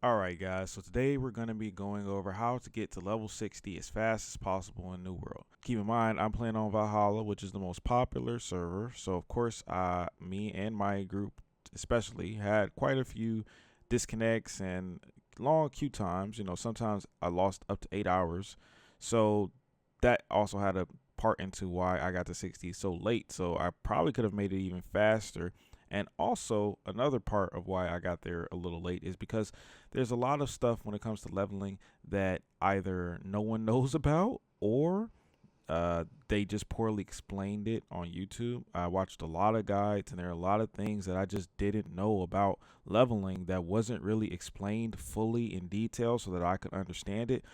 Alright guys, so today we're going to be going over how to get to level 60 as fast as possible in New World. Keep in mind, I'm playing on Valhalla, which is the most popular server, so of course me and my group especially had quite a few disconnects and long queue times. Sometimes I lost up to 8 hours, so that also had a part into why I got to 60 so late, so I probably could have made it even faster. And also, another part of why I got there a little late is because there's a lot of stuff when it comes to leveling that either no one knows about or they just poorly explained it on YouTube. I watched a lot of guides, and there are a lot of things that I just didn't know about leveling that wasn't really explained fully in detail so that I could understand it.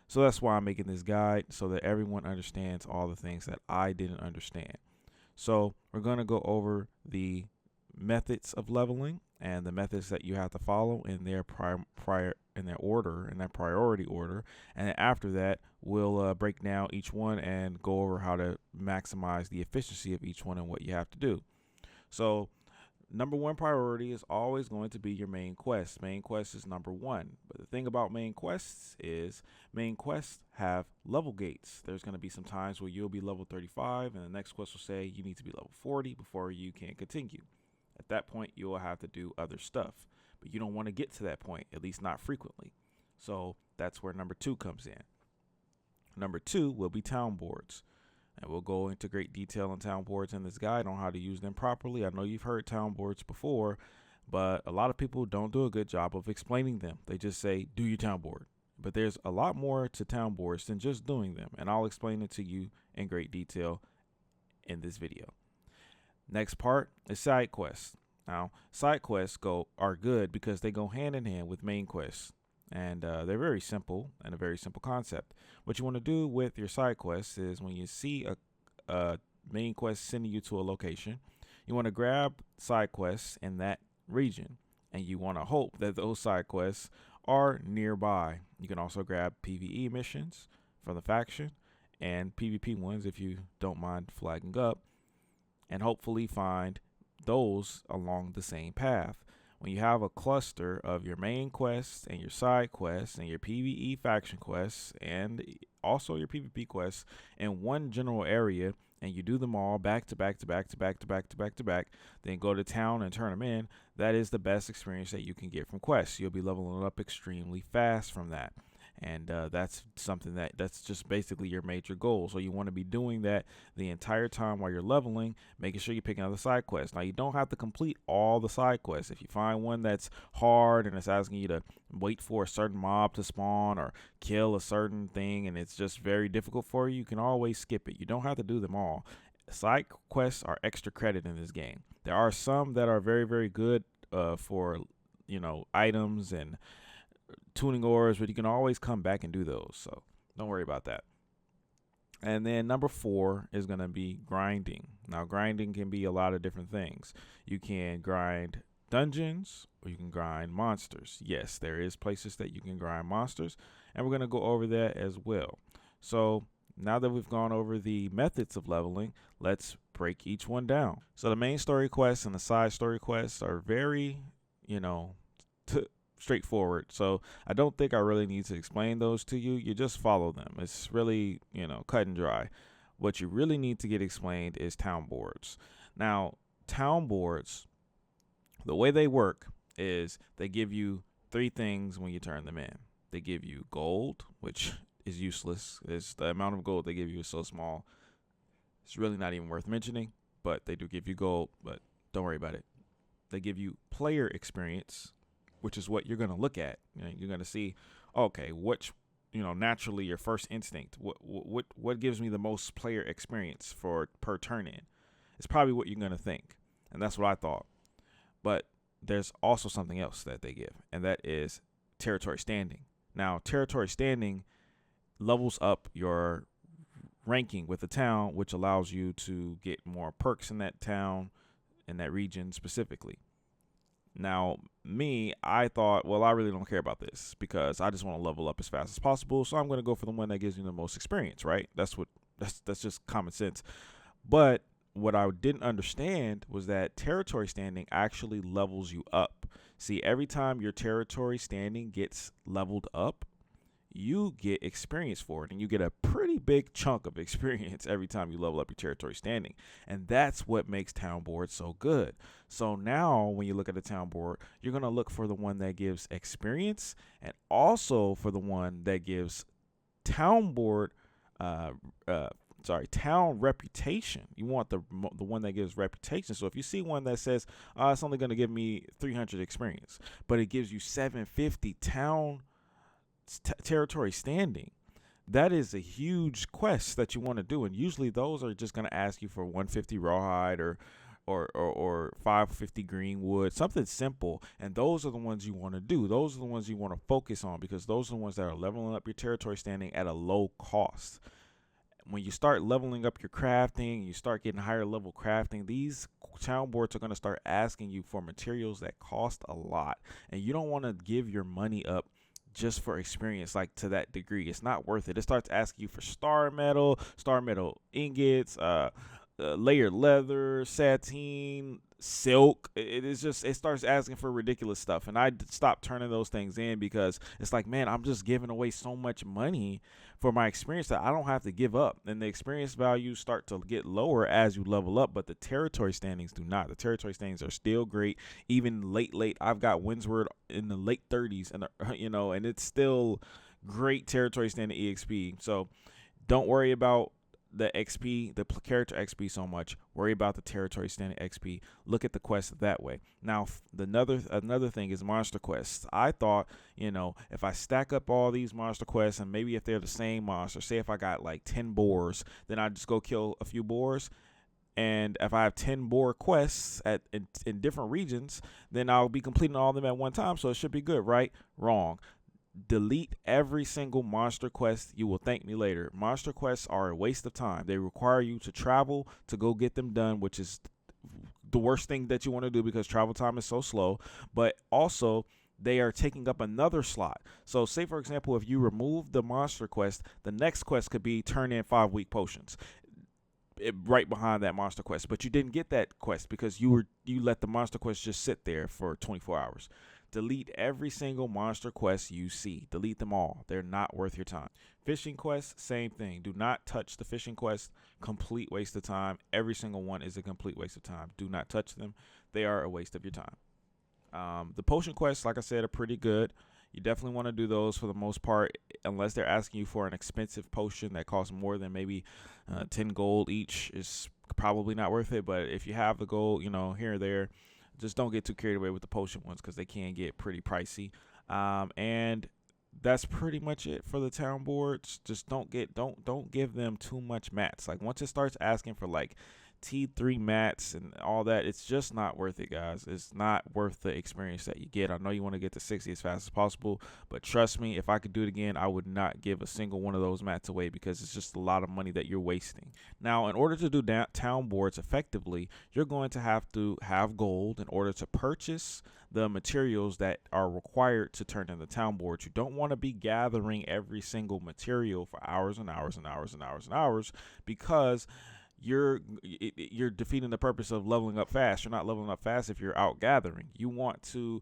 So that's why I'm making this guide so that everyone understands all the things that I didn't understand. So we're going to go over the methods of leveling and the methods that you have to follow in their in their priority order, and then after that we'll break down each one and go over how to maximize the efficiency of each one and what you have to do. So number one priority is always going to be your main quest. Main quest is number one. But the thing about main quests is main quests have level gates. There's going to be some times where you'll be level 35 and the next quest will say you need to be level 40 before you can continue. At that point, you'll have to do other stuff, but you don't want to get to that point, at least not frequently. So that's where number two comes in. Number two will be town boards. And we'll go into great detail on town boards in this guide on how to use them properly. I know you've heard town boards before, but a lot of people don't do a good job of explaining them. They just say, do your town board. But there's a lot more to town boards than just doing them, and I'll explain it to you in great detail in this video. Next part is side quests. Now, side quests are good because they go hand in hand with main quests, and they're very simple and a very simple concept. What you want to do with your side quests is when you see a main quest sending you to a location, you want to grab side quests in that region, and you want to hope that those side quests are nearby. You can also grab PvE missions from the faction and PvP ones if you don't mind flagging up, and hopefully find those along the same path. When you have a cluster of your main quests and your side quests and your PvE faction quests and also your PvP quests in one general area, and you do them all back to back to back to back to back to back to back, then go to town and turn them in, that is the best experience that you can get from quests. You'll be leveling up extremely fast from that. And that's something that's just basically your major goal. So you want to be doing that the entire time while you're leveling, making sure you're picking up the side quests. Now, you don't have to complete all the side quests. If you find one that's hard and it's asking you to wait for a certain mob to spawn or kill a certain thing and it's just very difficult for you, you can always skip it. You don't have to do them all. Side quests are extra credit in this game. There are some that are very, very good for, items and tuning ores, but you can always come back and do those, so don't worry about that. And then number four is going to be grinding. Now, grinding can be a lot of different things. You can grind dungeons or you can grind monsters. Yes, there is places that you can grind monsters, and we're going to go over that as well. So now that we've gone over the methods of leveling, let's break each one down. So the main story quests and the side story quests are very, straightforward. So I don't think I really need to explain those to you. You just follow them. It's really, cut and dry. What you really need to get explained is town boards. Now, town boards, the way they work is they give you three things when you turn them in. They give you gold, which is useless. The amount of gold they give you is so small. It's really not even worth mentioning, but they do give you gold, but don't worry about it. They give you player experience, which is what you're going to look at. You're going to see, okay, which, naturally your first instinct, what gives me the most player experience per turn in? It's probably what you're going to think. And that's what I thought. But there's also something else that they give, and that is territory standing. Now, territory standing levels up your ranking with the town, which allows you to get more perks in that town, in that region specifically. Now, I thought, well, I really don't care about this because I just want to level up as fast as possible. So I'm going to go for the one that gives you the most experience, right? That's just common sense. But what I didn't understand was that territory standing actually levels you up. See, every time your territory standing gets leveled up, you get experience for it, and you get a pretty big chunk of experience every time you level up your territory standing. And that's what makes town boards so good. So now when you look at a town board, you're going to look for the one that gives experience, and also for the one that gives town board uh, uh, town reputation. You want the one that gives reputation. So if you see one that says it's only going to give me 300 experience, but it gives you 750 town territory standing, that is a huge quest that you want to do. And usually those are just going to ask you for 150 rawhide or 550 greenwood, something simple. And those are the ones you want to do. Those are the ones you want to focus on, because those are the ones that are leveling up your territory standing at a low cost. When you start leveling up your crafting, you start getting higher level crafting, these town boards are going to start asking you for materials that cost a lot. And you don't want to give your money up just for experience, like to that degree. It's not worth it. It starts asking you for star metal ingots, layered leather, sateen, silk. It starts asking for ridiculous stuff, and I stopped turning those things in, because it's like, man, I'm just giving away so much money for my experience that I don't have to give up. And the experience values start to get lower as you level up, but the territory standings do not. The territory standings are still great, even late. I've got Windsward in the late 30s, and and it's still great territory standing EXP. So don't worry about the XP, the character XP so much. Worry about the territory standing XP. Look at the quest that way. Now, another thing is monster quests. I thought, if I stack up all these monster quests, and maybe if they're the same monster, say if I got like 10 boars, then I just go kill a few boars. And if I have 10 boar quests in different regions, then I'll be completing all of them at one time. So it should be good, right? Wrong. Delete every single monster quest. You will thank me later. Monster quests are a waste of time. They require you to travel to go get them done, which is the worst thing that you want to do, because travel time is so slow. But also, they are taking up another slot. So say, for example, if you remove the monster quest, the next quest could be turn in 5 weak potions right behind that monster quest. But you didn't get that quest because you let the monster quest just sit there for 24 hours. Delete every single monster quest you see. Delete them all. They're not worth your time. Fishing quests, same thing. Do not touch the fishing quest. Complete waste of time. Every single one is a complete waste of time. Do not touch them. They are a waste of your time. The potion quests, like I said, are pretty good. You definitely want to do those for the most part, unless they're asking you for an expensive potion that costs more than maybe 10 gold each. Is probably not worth it. But if you have the gold, here or there, just don't get too carried away with the potion ones, because they can get pretty pricey. And that's pretty much it for the town boards. Just don't give them too much mats. Like once it starts asking for like T3 mats and all that, it's just not worth it, guys. It's not worth the experience that you get. I know you want to get to 60 as fast as possible, but trust me, if I could do it again, I would not give a single one of those mats away, because it's just a lot of money that you're wasting. Now, in order to do town boards effectively, you're going to have gold in order to purchase the materials that are required to turn into town boards. You don't want to be gathering every single material for hours and hours and hours and hours and hours, because you're defeating the purpose of leveling up fast. You're not leveling up fast if you're out gathering. You want to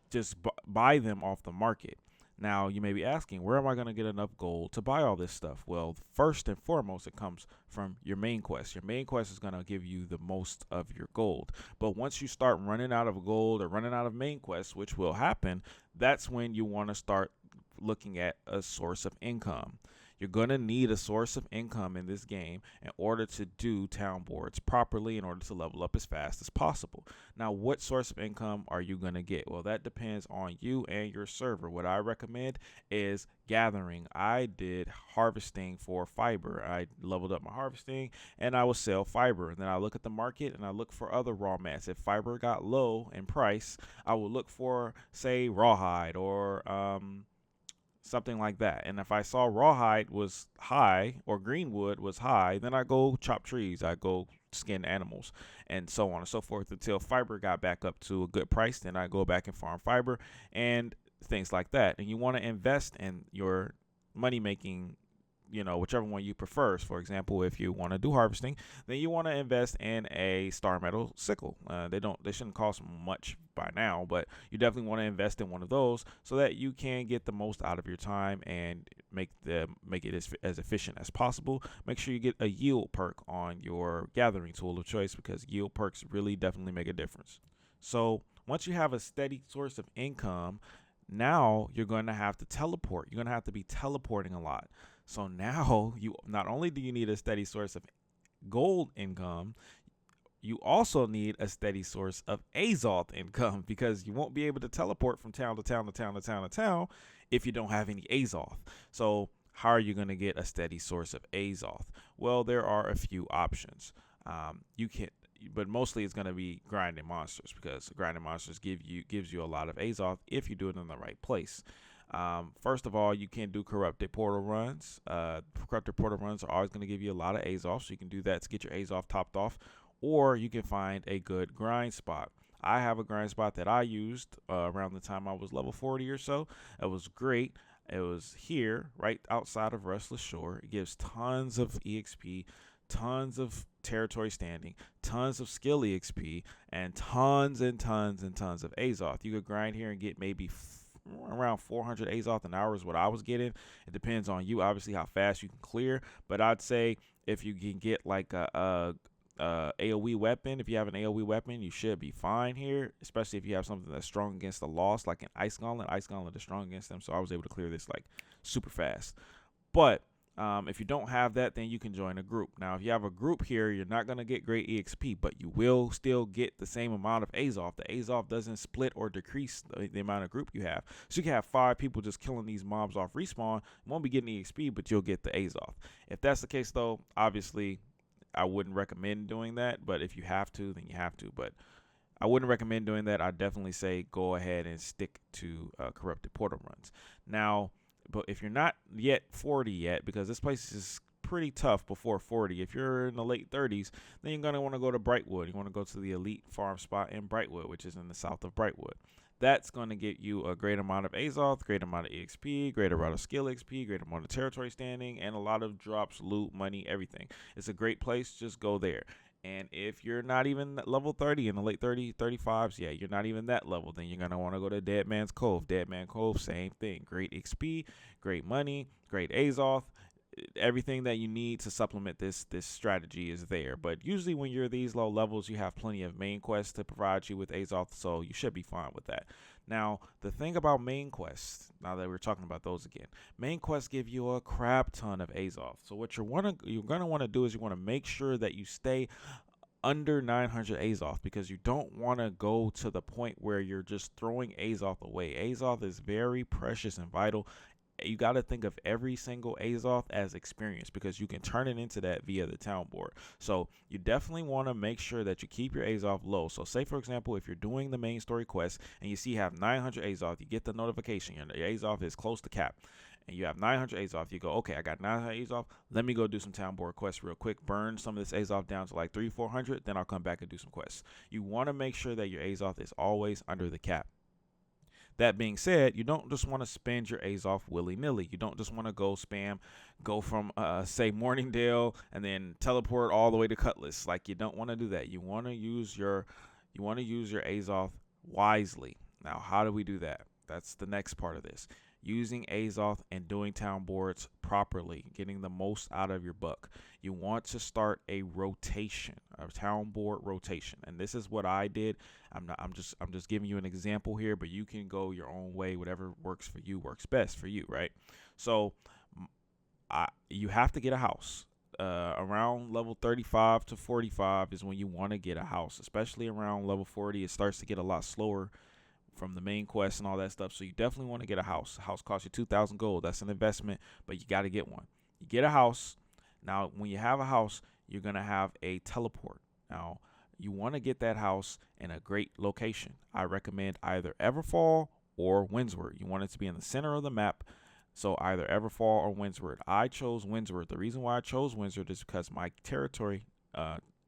just buy them off the market. Now, you may be asking, where am I going to get enough gold to buy all this stuff? Well, first and foremost, it comes from your main quest. Your main quest is going to give you the most of your gold. But once you start running out of gold or running out of main quests, which will happen, that's when you want to start looking at a source of income. You're going to need a source of income in this game in order to do town boards properly, in order to level up as fast as possible. Now, what source of income are you going to get? Well, that depends on you and your server. What I recommend is gathering. I did harvesting for fiber. I leveled up my harvesting, and I will sell fiber. And then I look at the market, and I look for other raw mats. If fiber got low in price, I will look for, say, rawhide or something like that. And if I saw rawhide was high or greenwood was high, then I go chop trees, I go skin animals, and so on and so forth until fiber got back up to a good price. Then I go back and farm fiber and things like that. And you want to invest in your money making whichever one you prefer. For example, if you want to do harvesting, then you want to invest in a Star Metal sickle. They shouldn't cost much by now, but you definitely want to invest in one of those so that you can get the most out of your time and make it as efficient as possible. Make sure you get a yield perk on your gathering tool of choice, because yield perks really definitely make a difference. So once you have a steady source of income, now you're going to have to teleport. You're going to have to be teleporting a lot. So now you not only do you need a steady source of gold income, you also need a steady source of Azoth income, because you won't be able to teleport from town to town to town to town to town if you don't have any Azoth. So how are you going to get a steady source of Azoth? Well, there are a few options. You can, but mostly it's going to be grinding monsters, because grinding monsters gives you a lot of Azoth if you do it in the right place. First of all, you can do corrupted portal runs. Corrupted portal runs are always going to give you a lot of Azoth, so you can do that to get your Azoth topped off, or you can find a good grind spot. I have a grind spot that I used around the time I was level 40 or so. It was great. It was here, right outside of Restless Shore. It gives tons of EXP, tons of territory standing, tons of skill EXP, and tons and tons and tons of Azoth. You could grind here and get maybe around 400 Azoth an hour is what I was getting. It depends on you, obviously, how fast you can clear. But I'd say if you can get like a AoE weapon, if you have an AoE weapon, you should be fine here, especially if you have something that's strong against the lost, like an Ice Gauntlet. Ice Gauntlet is strong against them, so I was able to clear this like super fast. But if you don't have that, then you can join a group. Now, if you have a group here, you're not going to get great EXP, but you will still get the same amount of Azoth. The Azoth doesn't split or decrease the amount of group you have. So you can have 5 people just killing these mobs off respawn. You won't be getting EXP, but you'll get the Azoth. If that's the case, though, obviously, I wouldn't recommend doing that. But if you have to, then you have to. But I wouldn't recommend doing that. I'd definitely say go ahead and stick to corrupted portal runs. Now, but if you're not yet 40 yet, because this place is pretty tough before 40, if you're in the late 30s, then you're going to want to go to Brightwood. You want to go to the elite farm spot in Brightwood, which is in the south of Brightwood. That's going to get you a great amount of Azoth, great amount of EXP, great amount of skill XP, great amount of territory standing, and a lot of drops, loot, money, everything. It's a great place. Just go there. And if you're not even level 30 in the late 35s, yeah, you're not even that level, then you're going to want to go to Dead Man's Cove. Dead Man's Cove, same thing. Great XP, great money, great Azoth. Everything that you need to supplement this strategy is there. But usually when you're these low levels, you have plenty of main quests to provide you with Azoth, so you should be fine with that. Now, the thing about main quests, now that we're talking about those again, main quests give you a crap ton of Azoth. So what you're going to want to do is you want to make sure that you stay under 900 Azoth, because you don't want to go to the point where you're just throwing Azoth away. Azoth is very precious and vital. You got to think of every single Azoth as experience, because you can turn it into that via the town board. So you definitely want to make sure that you keep your Azoth low. So say, for example, if you're doing the main story quest and you see you have 900 Azoth, you get the notification your Azoth is close to cap, and you have 900 Azoth. You go, okay, I got 900 Azoth. Let me go do some town board quests real quick, burn some of this Azoth down to like 300-400, then I'll come back and do some quests. You want to make sure that your Azoth is always under the cap. That being said, you don't just want to spend your Azoth willy-nilly. You don't just want to go from, say, Morningdale and then teleport all the way to Cutlass. Like, you don't want to do that. You want to use your Azoth wisely. Now, how do we do that? That's the next part of this. Using Azoth and doing town boards properly, getting the most out of your buck. You want to start a rotation, a town board rotation, and this is what I did. I'm just giving you an example here, but you can go your own way. Whatever works for you works best for you, right? So, you have to get a house. Around level 35 to 45 is when you want to get a house, especially around level 40. It starts to get a lot slower from the main quest and all that stuff. So you definitely want to get a house. A house costs you 2,000 gold. That's an investment, but you got to get one. You get a house. Now, when you have a house, you're going to have a teleport. Now, you want to get that house in a great location. I recommend either Everfall or Windsward. You want it to be in the center of the map. So either Everfall or Windsward. I chose Windsward. The reason why I chose Windsward is because my territory,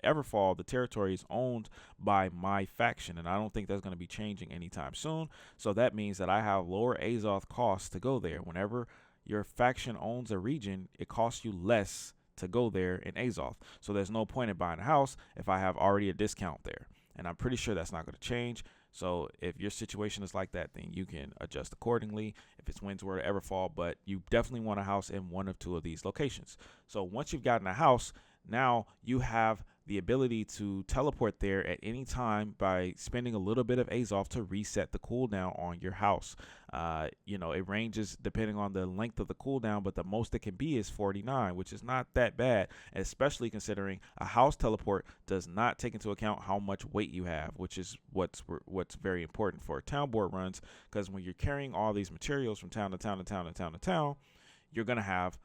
Everfall, the territory is owned by my faction, and I don't think that's going to be changing anytime soon. So that means that I have lower Azoth costs to go there. Whenever your faction owns a region, it costs you less to go there in Azoth. So there's no point in buying a house if I have already a discount there. And I'm pretty sure that's not going to change. So if your situation is like that, then you can adjust accordingly if it's Windsor or Everfall, but you definitely want a house in one of two of these locations. So once you've gotten a house, now you have the ability to teleport there at any time by spending a little bit of Azoth to reset the cooldown on your house. It ranges depending on the length of the cooldown, but the most it can be is 49, which is not that bad, especially considering a house teleport does not take into account how much weight you have, which is what's very important for town board runs, because when you're carrying all these materials from town to town to town to town to town, you're going to have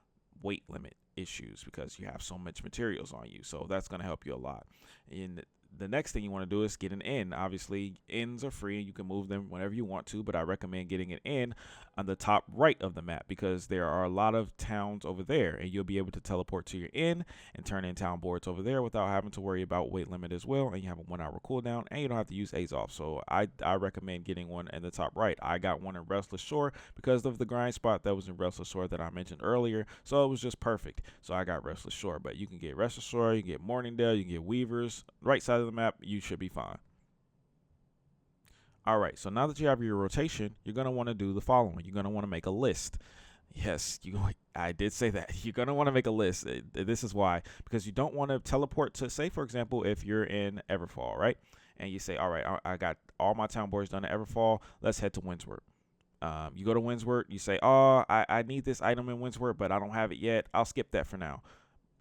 weight limit issues because you have so much materials on you. So that's going to help you a lot. And the next thing you want to do is get an inn. Obviously, inns are free and you can move them whenever you want to, but I recommend getting an inn on the top right of the map because there are a lot of towns over there and you'll be able to teleport to your inn and turn in town boards over there without having to worry about weight limit as well. And you have a 1 hour cooldown and you don't have to use Azoth. So I recommend getting one in the top right. I got one in Restless Shore because of the grind spot that was in Restless Shore that I mentioned earlier. So it was just perfect. So I got Restless Shore, but you can get Restless Shore, you can get Morningdale, you can get Weavers. Right side of the map, you should be fine. All right, so now that you have your rotation, you're going to want to do the following. You're going to want to make a list. Yes, I did say that. You're going to want to make a list. This is why. Because you don't want to teleport to, say, for example, if you're in Everfall, right? And you say, all right, I got all my town boards done at Everfall. Let's head to Windsor. You go to Windsor. You say, oh, I need this item in Windsor, but I don't have it yet. I'll skip that for now.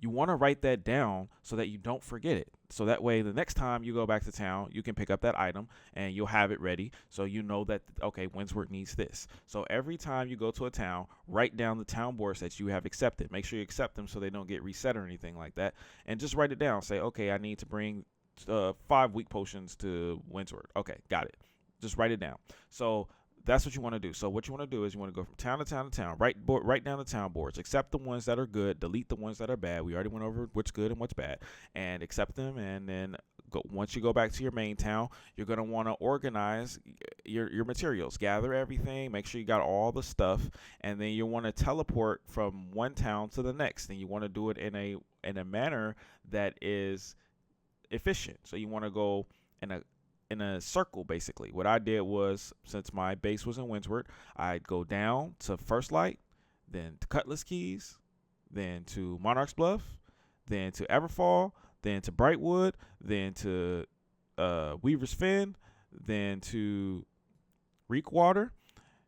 You want to write that down so that you don't forget it. So that way, the next time you go back to town, you can pick up that item and you'll have it ready. So you know that, okay, Windsor needs this. So every time you go to a town, write down the town boards that you have accepted. Make sure you accept them so they don't get reset or anything like that. And just write it down. Say, okay, I need to bring 5 weak potions to Windsor. Okay, got it. Just write it down. So that's what you want to do. So what you want to do is you want to go from town to town to town, write down the town boards, accept the ones that are good, delete the ones that are bad. We already went over what's good and what's bad, and accept them. And then once you go back to your main town, you're going to want to organize your materials, gather everything, make sure you got all the stuff, and then you want to teleport from one town to the next. And you want to do it in a manner that is efficient. So you want to go in a circle, basically. What I did was, since my base was in Windsor, I'd go down to First Light, then to Cutlass Keys, then to Monarch's Bluff, then to Everfall, then to Brightwood, then to Weaver's Fen, then to Reekwater,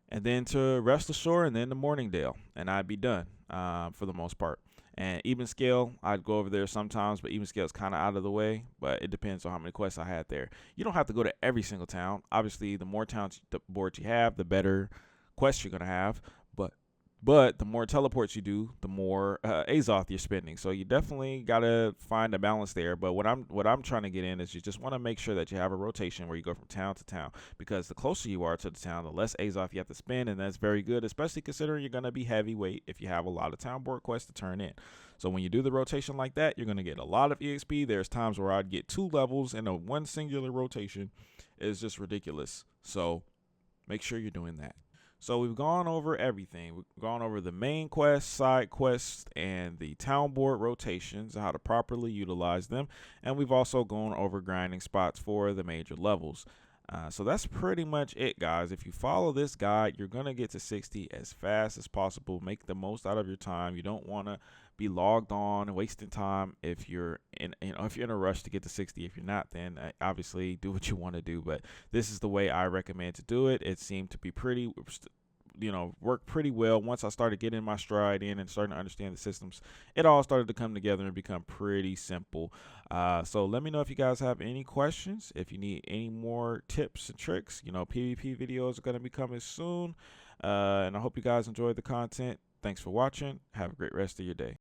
and then to Restless Shore, and then to Morningdale, and I'd be done for the most part. And Even Scale, I'd go over there sometimes, but Even Scale is kind of out of the way, but it depends on how many quests I had there. You don't have to go to every single town. Obviously, the more towns the boards you have, the better quests you're going to have, but the more teleports you do, the more Azoth you're spending. So you definitely got to find a balance there. But what I'm trying to get in is you just want to make sure that you have a rotation where you go from town to town, because the closer you are to the town, the less Azoth you have to spend, and that's very good, especially considering you're going to be heavyweight if you have a lot of town board quests to turn in. So when you do the rotation like that, you're going to get a lot of EXP. There's times where I'd get 2 levels in a one singular rotation. It's just ridiculous. So make sure you're doing that. So we've gone over everything. We've gone over the main quest, side quests, and the town board rotations, how to properly utilize them. And we've also gone over grinding spots for the major levels. So that's pretty much it, guys. If you follow this guide, you're going to get to 60 as fast as possible. Make the most out of your time. You don't want to be logged on, wasting time if you're in a rush to get to 60. If you're not, then obviously do what you want to do. But this is the way I recommend to do it. It seemed to be work pretty well. Once I started getting my stride in and starting to understand the systems, it all started to come together and become pretty simple. So let me know if you guys have any questions. If you need any more tips and tricks, PvP videos are going to be coming soon. And I hope you guys enjoyed the content. Thanks for watching. Have a great rest of your day.